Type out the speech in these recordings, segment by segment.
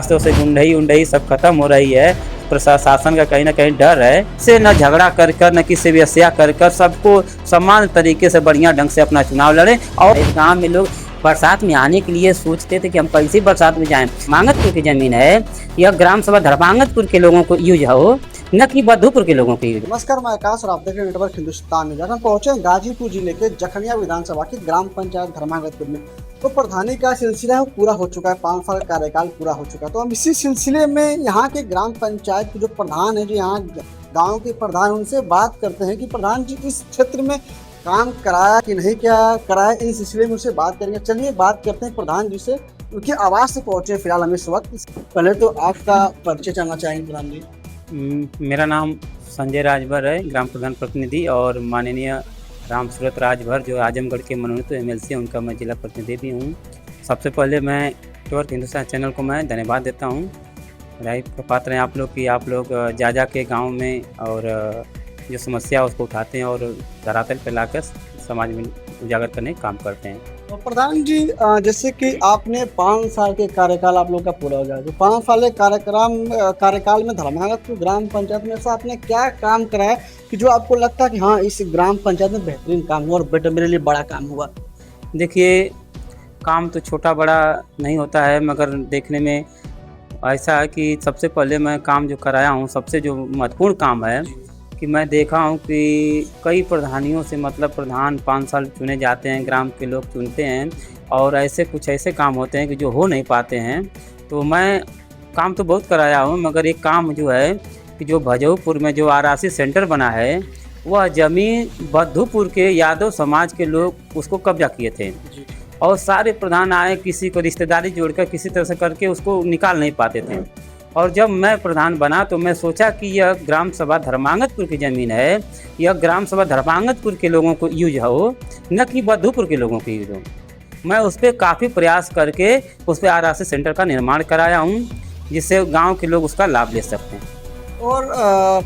रास्तों से गुंडई उंडई सब खत्म हो रही है। प्रशासन का कहीं ना कहीं डर है से न झगड़ा कर कर न किसी भी हत्या कर कर सबको समान तरीके से बढ़िया ढंग से अपना चुनाव लड़े। और इस गांव में लोग बरसात में आने के लिए सोचते थे कि हम कैसे बरसात में जाएं। मांगतपुर की जमीन है, यह ग्राम सभा धर्मांगतपुर के लोगों को यूज हो, न कि बद्धूपुर के लोगों की यूज। नमस्कार, मैं आकाश और आप देख रहे हैं नेटवर्क हिंदुस्तान में। जब हम पहुंचे गाजीपुर जिले के जखनिया विधानसभा की ग्राम पंचायत धर्मांगतपुर में, तो प्रधानी का सिलसिला है पूरा हो चुका है, 5 साल कार्यकाल पूरा हो चुका है। तो हम इसी सिलसिले में यहाँ के ग्राम पंचायत के जो प्रधान है, जो यहाँ गाँव के प्रधान, उनसे बात करते हैं कि प्रधान जी इस क्षेत्र में काम कराया कि नहीं क्या कराया। इस सिलसिले में उनसे बात करेंगे। चलिए बात करते हैं प्रधान जी से, उनकी आवाज़ से पहुँचे फिलहाल हम इस वक्त। पहले तो आपका परिचय जानना चाहेंगे प्रधान जी। मेरा नाम संजय राजभर है, ग्राम प्रधान प्रतिनिधि, और माननीय राम सूरत राजभर जो आजमगढ़ के मनोनीत एमएलसी हैं, उनका मैं जिला प्रतिनिधि भी हूँ। सबसे पहले मैं नेटवर्क हिंदुस्तान चैनल को मैं धन्यवाद देता हूँ। बधाई का पात्र हैं आप लोग कि आप लोग जा के गांव में और जो समस्या उसको उठाते हैं और धरातल पर लाकर समाज में उजागर करने का काम करते हैं। तो प्रधान जी, जैसे कि आपने 5 साल के कार्यकाल आप लोग का पूरा हो गया, तो 5 साल के कार्यकाल में धर्मांगतपुर ग्राम पंचायत में ऐसा आपने क्या काम कराया कि जो आपको लगता है कि हाँ इस ग्राम पंचायत में बेहतरीन काम हुआ और बेटा मेरे लिए बड़ा काम हुआ? देखिए, काम तो छोटा बड़ा नहीं होता है, मगर देखने में ऐसा है कि सबसे पहले मैं काम जो कराया हूँ, सबसे जो महत्वपूर्ण काम है कि मैं देखा हूँ कि कई प्रधानियों से, मतलब प्रधान 5 साल चुने जाते हैं, ग्राम के लोग चुनते हैं, और कुछ ऐसे काम होते हैं कि जो हो नहीं पाते हैं। तो मैं काम तो बहुत कराया हूँ, मगर एक काम जो है कि जो भजऊपुर में जो आरासी सेंटर बना है, वह ज़मीन बद्धूपुर के यादव समाज के लोग उसको कब्जा किए थे, और सारे प्रधान आए, किसी को रिश्तेदारी जोड़कर किसी तरह से करके उसको निकाल नहीं पाते थे। और जब मैं प्रधान बना तो मैं सोचा कि यह ग्राम सभा धर्मांगतपुर की ज़मीन है, यह ग्राम सभा धर्मांगतपुर के लोगों को यूज हो, न कि बद्धूपुर के लोगों की यूज हो। मैं उस पर काफ़ी प्रयास करके उस पर आरासी सेंटर का निर्माण कराया हूँ, जिससे गांव के लोग उसका लाभ ले सकते हैं। और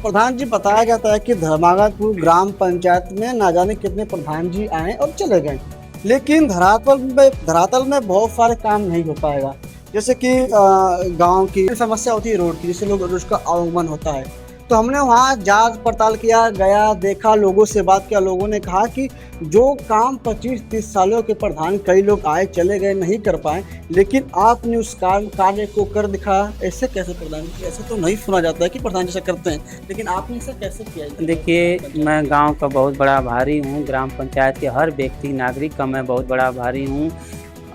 प्रधान जी, बताया जाता है कि धर्मांगतपुर ग्राम पंचायत में ना जाने कितने प्रधान जी आए और चले गए, लेकिन धरातल में बहुत सारे काम नहीं हो पाएगा। जैसे कि गांव की समस्या होती है रोड की, जिससे लोग रोज का आवागमन होता है। तो हमने वहाँ जांच पड़ताल किया, गया, देखा, लोगों से बात किया। लोगों ने कहा कि जो काम 25-30 सालों के प्रधान कई लोग आए चले गए नहीं कर पाए, लेकिन आपने उस कार्य को कर दिखाया। ऐसे कैसे प्रधान? ऐसे तो नहीं सुना जाता है कि प्रधान जैसा करते हैं, लेकिन आपने ऐसा कैसे किया? देखिए, मैं गांव का बहुत बड़ा आभारी हूं, ग्राम पंचायत के हर व्यक्ति नागरिक का मैं बहुत बड़ा आभारी हूं,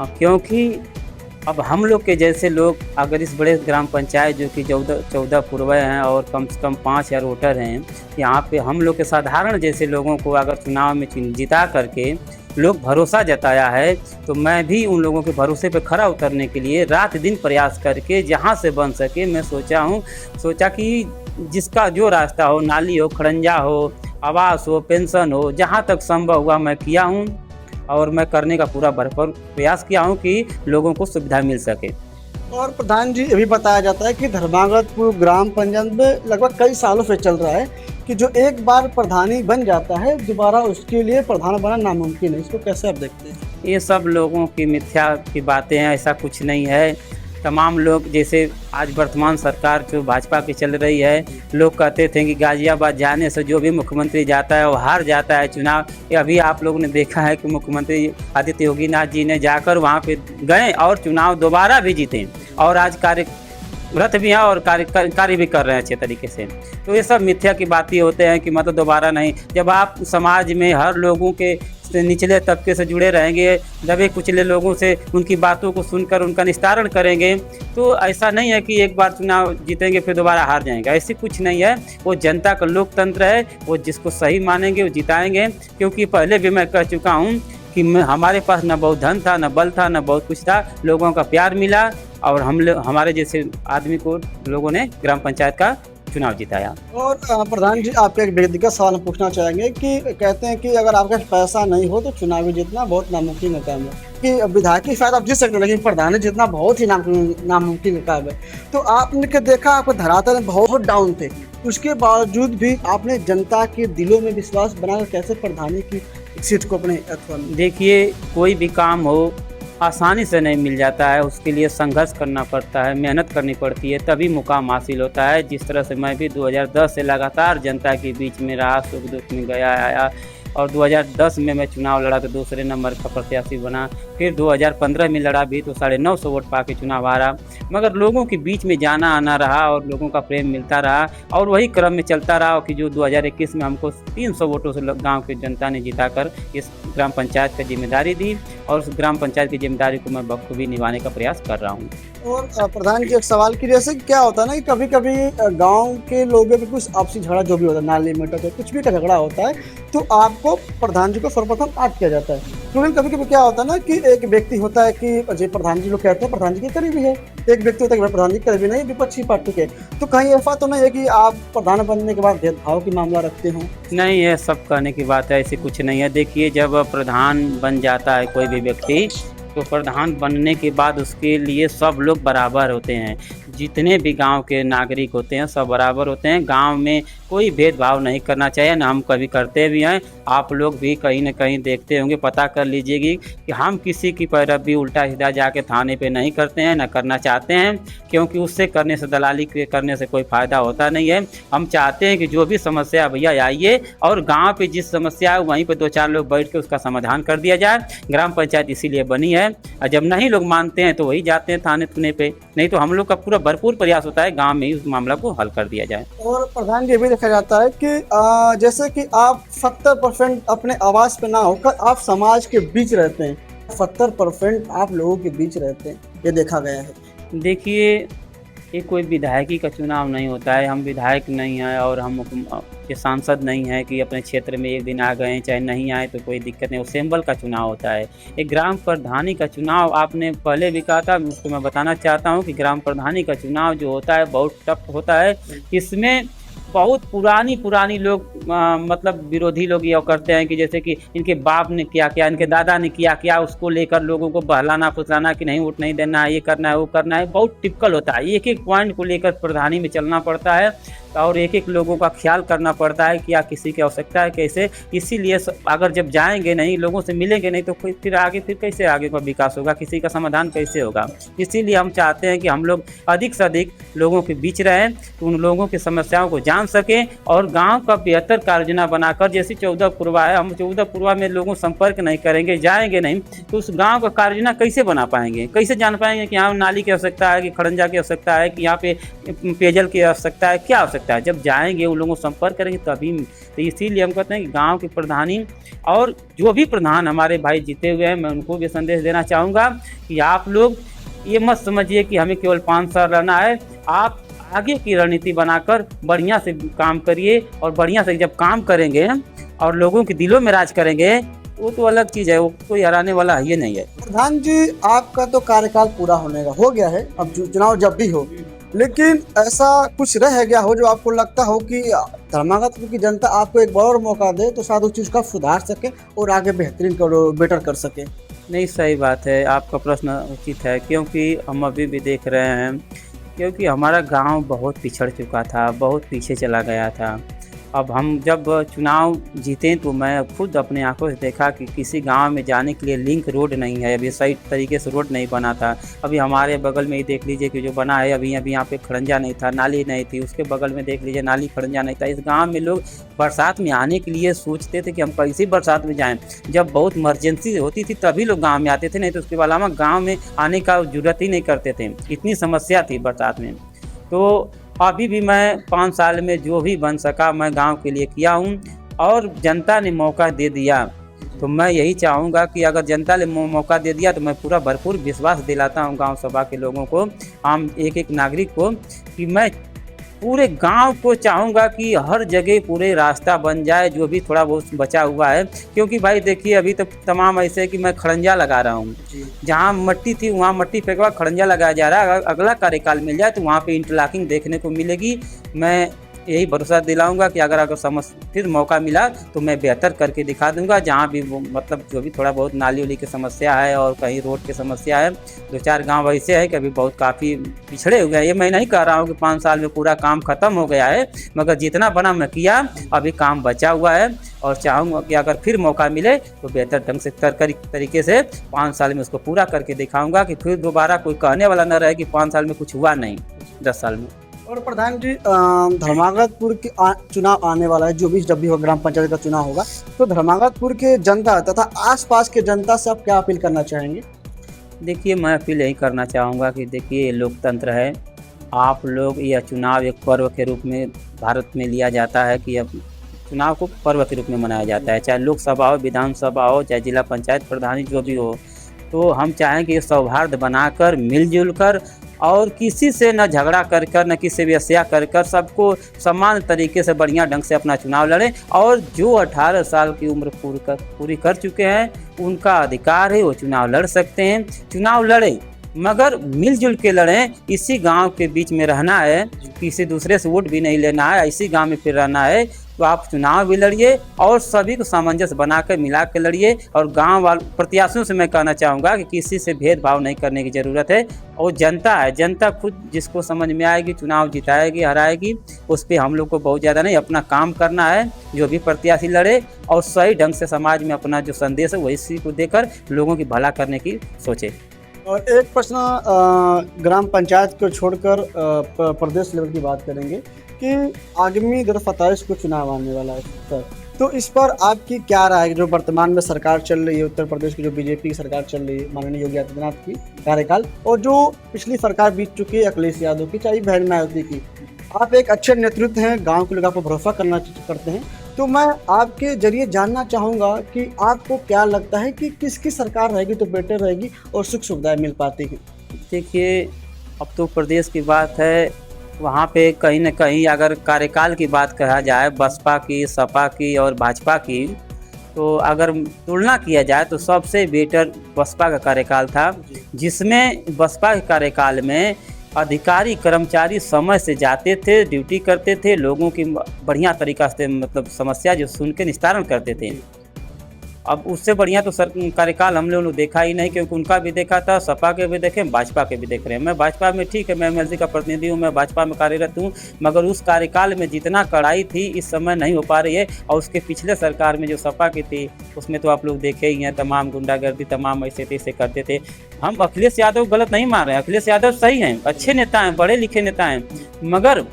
क्योंकि अब हम लोग के जैसे लोग अगर इस बड़े ग्राम पंचायत जो कि 14 पूर्व हैं और कम से कम 5000 वोटर हैं, यहाँ पे हम लोग के साधारण जैसे लोगों को अगर चुनाव में जिता करके लोग भरोसा जताया है, तो मैं भी उन लोगों के भरोसे पे खरा उतरने के लिए रात दिन प्रयास करके जहाँ से बन सके मैं सोचा कि जिसका जो रास्ता हो, नाली हो, खड़ंजा हो, आवास हो, पेंशन हो, जहाँ तक संभव हुआ मैं किया हूँ, और मैं करने का पूरा भरपूर प्रयास किया हूँ कि लोगों को सुविधा मिल सके। और प्रधान जी, ये भी बताया जाता है कि धर्मांगतपुर ग्राम पंचायत में लगभग कई सालों से चल रहा है कि जो एक बार प्रधानी बन जाता है, दोबारा उसके लिए प्रधान बना नामुमकिन है। इसको कैसे आप देखते हैं? ये सब लोगों की मिथ्या की बातें हैं, ऐसा कुछ नहीं है। तमाम लोग, जैसे आज वर्तमान सरकार जो भाजपा की चल रही है, लोग कहते थे कि गाजियाबाद जाने से जो भी मुख्यमंत्री जाता है वो हार जाता है चुनाव। अभी आप लोगों ने देखा है कि मुख्यमंत्री आदित्य योगी नाथ जी ने जाकर वहाँ पे गए और चुनाव दोबारा भी जीते, और आज कार्यरत भी हैं और कार्य भी कर रहे हैं अच्छे तरीके से। तो ये सब मिथ्या की बातें होते हैं कि मतलब दोबारा नहीं। जब आप समाज में हर लोगों के निचले तबके से जुड़े रहेंगे, दबे कुचले लोगों से उनकी बातों को सुनकर उनका निस्तारण करेंगे, तो ऐसा नहीं है कि एक बार चुनाव जीतेंगे फिर दोबारा हार जाएंगे। ऐसी कुछ नहीं है। वो जनता का लोकतंत्र है, वो जिसको सही मानेंगे वो जिताएंगे। क्योंकि पहले भी मैं कह चुका हूँ कि हमारे पास न बहुत धन था, न बल था, न बहुत कुछ था, लोगों का प्यार मिला, और हमारे जैसे आदमी को लोगों ने ग्राम पंचायत का चुनाव जिताया। और प्रधान जी, आपका एक व्यक्तिगत सवाल पूछना चाहेंगे कि कहते हैं कि अगर आपके पास पैसा नहीं हो तो चुनाव जीतना बहुत नामुमकिन काम है, कि विधायक शायद आप जीत सकते हैं, लेकिन प्रधान जीतना बहुत ही नामुमकिन काम है। तो आपने देखा आपके धरातल में बहुत डाउन थे, उसके बावजूद भी आपने जनता के दिलों में विश्वास बनाकर कैसे प्रधानी की सीट को अपने? देखिए, कोई भी काम हो आसानी से नहीं मिल जाता है, उसके लिए संघर्ष करना पड़ता है, मेहनत करनी पड़ती है, तभी मुकाम हासिल होता है। जिस तरह से मैं भी 2010 से लगातार जनता के बीच में रहा, सुख दुख में गया आया, और 2010 में मैं चुनाव लड़ा तो दूसरे नंबर का प्रत्याशी बना। फिर 2015 में लड़ा भी तो 950 वोट पा के चुनाव हारा। मगर लोगों के बीच में जाना आना रहा और लोगों का प्रेम मिलता रहा, और वही क्रम में चलता रहा कि जो 2021 में हमको 300 वोटों से गांव की जनता ने जिताकर इस ग्राम पंचायत की जिम्मेदारी दी, और उस ग्राम पंचायत की जिम्मेदारी को मैं बखूबी निभाने का प्रयास कर रहा हूँ। और प्रधान जी, एक सवाल की जैसे कि क्या होता है ना कि कभी कभी गांव के लोगों में कुछ आपसी झगड़ा जो भी होता है, नाली मीटर का कुछ भी का झगड़ा होता है, तो आपको प्रधान जी को सर्वप्रथम याद किया जाता है। क्योंकि कभी कभी क्या होता है ना कि एक व्यक्ति होता है कि अजय प्रधान जी लोग कहते हैं प्रधान जी के करीबी है, एक व्यक्ति होता है कि प्रधान जी के करीबी नहीं, विपक्षी पार्टी के। तो कहीं ऐसा तो नहीं है कि आप प्रधान बनने के बाद भेदभाव की मामला रखते हो? नहीं, ये सब कहने की बात है, ऐसी कुछ नहीं है। देखिए, जब प्रधान बन जाता है कोई भी व्यक्ति, तो प्रधान बनने के बाद उसके लिए सब लोग बराबर होते हैं। जितने भी गांव के नागरिक होते हैं सब बराबर होते हैं। गांव में कोई भेदभाव नहीं करना चाहिए, ना हम कभी करते भी हैं। आप लोग भी कहीं ना कहीं देखते होंगे, पता कर लीजिएगी कि हम किसी की पैरवी उल्टा सीधा जाके थाने पे नहीं करते हैं, ना करना चाहते हैं, क्योंकि उससे करने से, दलाली करने से कोई फ़ायदा होता नहीं है। हम चाहते हैं कि जो भी समस्या भैया आइए, और गाँव पर जिस समस्या है वहीं पर 2-4 लोग बैठ के उसका समाधान कर दिया जाए। ग्राम पंचायत इसीलिए बनी है, और जब नहीं लोग मानते हैं तो वही जाते हैं थाने थुने पे। नहीं तो हम लोग का पूरा भरपूर प्रयास होता है गांव में ही उस मामला को हल कर दिया जाए। और प्रधान जी, भी देखा जाता है कि जैसे कि आप 70% अपने आवास पे ना होकर आप समाज के बीच रहते हैं, 70% आप लोगों के बीच रहते हैं, ये देखा गया है। देखिए, ये कोई विधायकी का चुनाव नहीं होता है। हम विधायक नहीं हैं और हम ये सांसद नहीं है कि अपने क्षेत्र में एक दिन आ गए, चाहे नहीं आए तो कोई दिक्कत नहीं। वो सिंबल का चुनाव होता है। एक ग्राम प्रधानी का चुनाव आपने पहले भी कहा था, उसको मैं बताना चाहता हूँ कि ग्राम प्रधानी का चुनाव जो होता है बहुत टफ होता है। इसमें बहुत पुरानी लोग मतलब विरोधी लोग ये करते हैं कि जैसे कि इनके बाप ने किया क्या, इनके दादा ने किया क्या, उसको लेकर लोगों को बहलाना फुसलाना कि नहीं वोट नहीं देना है, ये करना है वो करना है। बहुत टिपिकल होता है। एक एक पॉइंट को लेकर प्रधानी में चलना पड़ता है, और एक एक लोगों का ख्याल करना पड़ता है कि किसी की आवश्यकता है कैसे। इसीलिए अगर जब जाएंगे नहीं, लोगों से मिलेंगे नहीं, तो फिर कैसे आगे का विकास होगा, किसी का समाधान कैसे होगा। इसीलिए हम चाहते हैं कि हम लोग अधिक से अधिक लोगों के बीच रहें, तो उन लोगों की समस्याओं को जान सकें, और गांव का बेहतर कार्ययोजना बनाकर, जैसे 14 पूर्वा है, हम 14 पूर्वा में लोगों संपर्क नहीं करेंगे, जाएंगे नहीं, तो उस गाँव का कार्ययोजना कैसे बना पाएंगे, कैसे जान पाएंगे कि यहाँ नाली की आवश्यकता है, कि खड़ंजा की आवश्यकता है, कि यहाँ पे पेयजल की आवश्यकता है, क्या आवश्यकता है। जब जाएंगे उन लोगों को संपर्क करेंगे तभी। तो इसीलिए हम कहते हैं कि गांव की प्रधानी, और जो भी प्रधान हमारे भाई जीते हुए हैं, मैं उनको भी संदेश देना चाहूँगा कि आप लोग ये मत समझिए कि हमें केवल 5 साल रहना है। आप आगे की रणनीति बनाकर बढ़िया से काम करिए, और बढ़िया से जब काम करेंगे और लोगों के दिलों में राज करेंगे, वो तो अलग चीज़ है, वो कोई हराने वाला ये नहीं है। प्रधान जी, आपका तो कार्यकाल पूरा होने का हो गया है, अब चुनाव जब भी हो, लेकिन ऐसा कुछ रह गया हो जो आपको लगता हो कि धर्मागत की जनता आपको एक और मौका दे तो शायद उस चीज़ का सुधार सके और आगे बेहतरीन बेटर कर सके? नहीं, सही बात है, आपका प्रश्न उचित है, क्योंकि हम अभी भी देख रहे हैं, क्योंकि हमारा गांव बहुत पिछड़ चुका था, बहुत पीछे चला गया था। अब हम जब चुनाव जीते तो मैं खुद अपने आंखों से देखा कि किसी गांव में जाने के लिए लिंक रोड नहीं है, अभी सही तरीके से रोड नहीं बना था। अभी हमारे बगल में ही देख लीजिए कि जो बना है अभी यहाँ पे खड़ंजा नहीं था, नाली नहीं थी, उसके बगल में देख लीजिए नाली खड़ंजा नहीं था। इस गांव में लोग बरसात में आने के लिए सोचते थे कि हम कैसे बरसात में जाएँ। जब बहुत इमरजेंसी होती थी तभी लोग गाँव में आते थे, नहीं तो उसके अलावा गाँव में आने का जरूरत ही नहीं करते थे, इतनी समस्या थी बरसात में। तो अभी भी मैं 5 साल में जो भी बन सका मैं गांव के लिए किया हूं, और जनता ने मौका दे दिया तो मैं यही चाहूँगा कि अगर जनता ने मौका दे दिया तो मैं पूरा भरपूर विश्वास दिलाता हूं गांव सभा के लोगों को, आम एक नागरिक को, कि मैं पूरे गांव को चाहूँगा कि हर जगह पूरे रास्ता बन जाए जो भी थोड़ा बहुत बचा हुआ है। क्योंकि भाई देखिए, अभी तो तमाम ऐसे है कि मैं खड़ंजा लगा रहा हूँ, जहाँ मट्टी थी वहाँ मट्टी फेंकवा खड़ंजा लगाया जा रहा है। अगर अगला कार्यकाल मिल जाए तो वहाँ पे इंटरलॉकिंग देखने को मिलेगी। मैं यही भरोसा दिलाऊंगा कि अगर फिर मौका मिला तो मैं बेहतर करके दिखा दूंगा। जहाँ भी मतलब जो भी थोड़ा बहुत नाली उली की समस्या है और कहीं रोड की समस्या है, 2-4 गांव ऐसे है कि अभी बहुत काफ़ी पिछड़े हुए हैं। ये मैं नहीं कह रहा हूँ कि 5 साल में पूरा काम खत्म हो गया है, मगर जितना बना मैं किया, अभी काम बचा हुआ है। और चाहूँगा कि अगर फिर मौका मिले तो बेहतर ढंग से तरीके से 5 साल में उसको पूरा करके दिखाऊंगा कि फिर दोबारा कोई कहने वाला न रहे कि 5 साल में कुछ हुआ नहीं 10 साल में। और प्रधान जी धर्मागतपुर के चुनाव आने वाला है, जो भी जब भी हो ग्राम पंचायत का चुनाव होगा, तो धर्मागतपुर के जनता तथा आसपास के जनता से आप क्या अपील करना चाहेंगे? देखिए, मैं अपील यही करना चाहूँगा कि देखिए ये लोकतंत्र है, आप लोग यह चुनाव एक पर्व के रूप में भारत में लिया जाता है कि अब चुनाव को पर्व के रूप में मनाया जाता है, चाहे लोकसभा हो, विधानसभा हो, चाहे जिला पंचायत प्रधानी जो भी हो। तो हम चाहें कि ये सौहार्द बनाकर मिलजुल कर और किसी से न झगड़ा कर कर न किसी से व्यवसाय कर कर सबको समान तरीके से बढ़िया ढंग से अपना चुनाव लड़ें। और जो 18 साल की उम्र पूरी कर चुके हैं उनका अधिकार है, वो चुनाव लड़ सकते हैं। चुनाव लड़ें मगर मिलजुल के लड़ें। इसी गांव के बीच में रहना है, किसी दूसरे से वोट भी नहीं लेना है, इसी गांव में फिर रहना है। तो आप चुनाव भी लड़िए और सभी को सामंजस्य बना कर मिला कर लड़िए। और गांव वाले प्रत्याशियों से मैं कहना चाहूँगा कि किसी से भेदभाव नहीं करने की ज़रूरत है। और जनता है, जनता खुद जिसको समझ में आएगी चुनाव जिताएगी हराएगी, उस पर हम लोग को बहुत ज़्यादा नहीं, अपना काम करना है। जो भी प्रत्याशी लड़े और सही ढंग से समाज में अपना जो संदेश है वही को देकर लोगों की भला करने की सोचे। और एक प्रश्न ग्राम पंचायत को छोड़कर प्रदेश लेवल की बात करेंगे कि आगामी 2027 को चुनाव आने वाला है सर, तो इस पर आपकी क्या राय है? जो वर्तमान में सरकार चल रही है उत्तर प्रदेश की, जो बीजेपी की सरकार चल रही है माननीय योगी आदित्यनाथ की कार्यकाल, और जो पिछली सरकार बीत चुकी है अखिलेश यादव की, चाहे बहन मायावती की, आप एक अच्छे नेतृत्व हैं, गांव के लोग आपको भरोसा करते हैं, तो मैं आपके जरिए जानना चाहूँगा कि आपको क्या लगता है कि किसकी सरकार रहेगी तो बेटर रहेगी और सुख सुविधाएं मिल पाती हैं? देखिए, अब तो प्रदेश की बात है, वहाँ पे कहीं न कहीं अगर कार्यकाल की बात कहा जाए बसपा की, सपा की और भाजपा की, तो अगर तुलना किया जाए तो सबसे बेटर बसपा का कार्यकाल था, जिसमें बसपा के कार्यकाल में अधिकारी कर्मचारी समय से जाते थे, ड्यूटी करते थे, लोगों की बढ़िया तरीक़ा से मतलब समस्या जो सुन के निस्तारण करते थे। अब उससे बढ़िया तो कार्यकाल हम लोगों ने देखा ही नहीं, क्योंकि उनका भी देखा था, सपा के भी देखे, भाजपा के भी देख रहे हैं। मैं भाजपा में, ठीक है, मैं एमएलसी का प्रतिनिधि हूँ, मैं भाजपा में कार्यरत हूँ, मगर उस कार्यकाल में जितना कड़ाई थी इस समय नहीं हो पा रही है। और उसके पिछले सरकार में जो सपा की थी उसमें तो आप लोग देखे ही हैं, तमाम गुंडागर्दी, तमाम ऐसे तैसे करते थे। हम अखिलेश यादव गलत नहीं मान रहे हैं, अखिलेश यादव सही हैं, अच्छे नेता हैं, पढ़े लिखे नेता हैं, मगर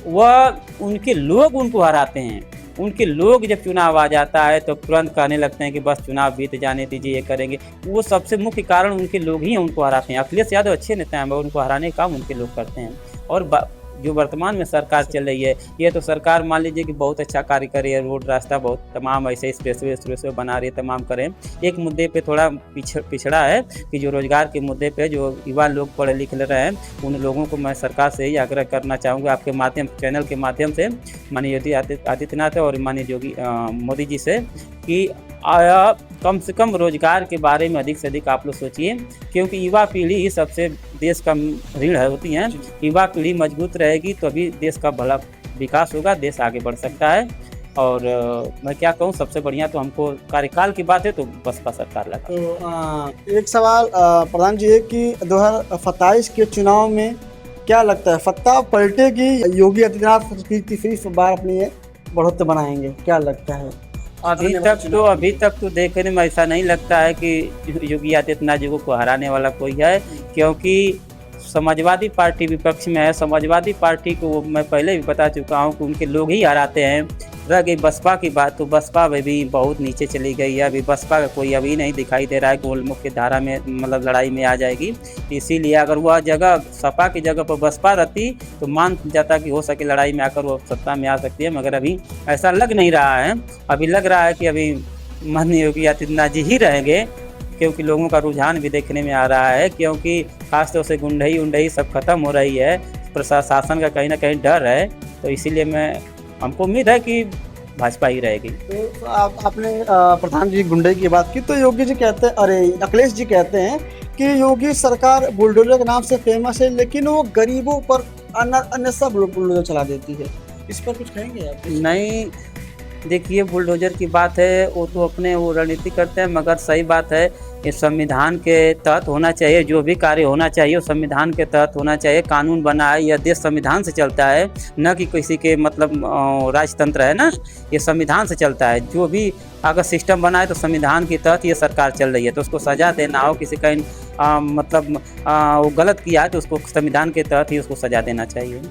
वह उनके लोग उनको हराते हैं। उनके लोग जब चुनाव आ जाता है तो तुरंत कहने लगते हैं कि बस चुनाव बीत जाने दीजिए, ये करेंगे। वो सबसे मुख्य कारण उनके लोग ही उनको हराते हैं। अखिलेश यादव अच्छे नेता हैं, मगर उनको हराने का काम उनके लोग करते हैं। और जो वर्तमान में सरकार चल रही है, ये तो सरकार मान लीजिए कि बहुत अच्छा कार्य कर रही है, रोड रास्ता बहुत तमाम ऐसे एक्सप्रेसवे बना रही है, तमाम करें। एक मुद्दे पे थोड़ा पिछड़ा है कि जो रोजगार के मुद्दे पे जो युवा लोग पढ़े लिख रहे हैं, उन लोगों को मैं सरकार से ही आग्रह करना चाहूँगा आपके माध्यम चैनल के माध्यम से, माननीय योगी आदित्यनाथ और माननीय योगी मोदी जी से, कि कम से कम रोजगार के बारे में अधिक से अधिक आप लोग सोचिए, क्योंकि युवा पीढ़ी ही सबसे देश का रीढ़ होती है। युवा पीढ़ी मजबूत रहेगी तो अभी देश का भला विकास होगा, देश आगे बढ़ सकता है। और मैं क्या कहूँ, सबसे बढ़िया तो हमको कार्यकाल की बात है तो बसपा सरकार लगा। तो एक सवाल प्रधान जी है कि 2027 के चुनाव में क्या लगता है, सत्ता पलटेगी, योगी आदित्यनाथ की तीसरी बार अपनी बढ़ोतरी बनाएंगे, क्या लगता है? अभी तक तो देखने में ऐसा नहीं लगता है कि योगी आदित्यनाथ जी को हराने वाला कोई है, क्योंकि समाजवादी पार्टी विपक्ष में है। समाजवादी पार्टी को मैं पहले भी बता चुका हूँ कि उनके लोग ही हराते हैं। रह गई बसपा की बात, तो बसपा में भी बहुत नीचे चली गई है। अभी बसपा का कोई अभी नहीं दिखाई दे रहा है कि मुख्य धारा में मतलब लड़ाई में आ जाएगी। इसीलिए अगर वह जगह सपा की जगह पर बसपा रहती तो मान जाता कि हो सके लड़ाई में आकर वो सत्ता में आ सकती है, मगर अभी ऐसा लग नहीं रहा है। अभी लग रहा है कि अभी माननीय योगी आदित्यनाथ जी ही रहेंगे, क्योंकि लोगों का रुझान भी देखने में आ रहा है, क्योंकि खासतौर से गुंडई सब खत्म हो रही है, प्रशासन का कहीं ना कहीं डर है। तो इसीलिए हमको उम्मीद है कि भाजपा ही रहेगी। तो आपने प्रधान जी गुंडई की बात की, तो योगी जी कहते हैं, अरे अखिलेश जी कहते हैं कि योगी सरकार बुलडोजर के नाम से फेमस है, लेकिन वो गरीबों पर अन्य सब बुलडोजर चला देती है। इस पर कुछ कहेंगे आप? नहीं, देखिए बुलडोजर की बात है, वो तो अपने वो रणनीति करते हैं, मगर सही बात है ये संविधान के तहत होना चाहिए। जो भी कार्य होना चाहिए वो संविधान के तहत होना चाहिए। कानून बना है, यह देश संविधान से चलता है, न कि किसी के मतलब राजतंत्र है ना, ये संविधान से चलता है। जो भी अगर सिस्टम बना है तो संविधान के तहत ये सरकार चल रही है, तो उसको सज़ा देना हो, किसी का वो गलत किया है तो उसको संविधान के तहत ही उसको सज़ा देना चाहिए।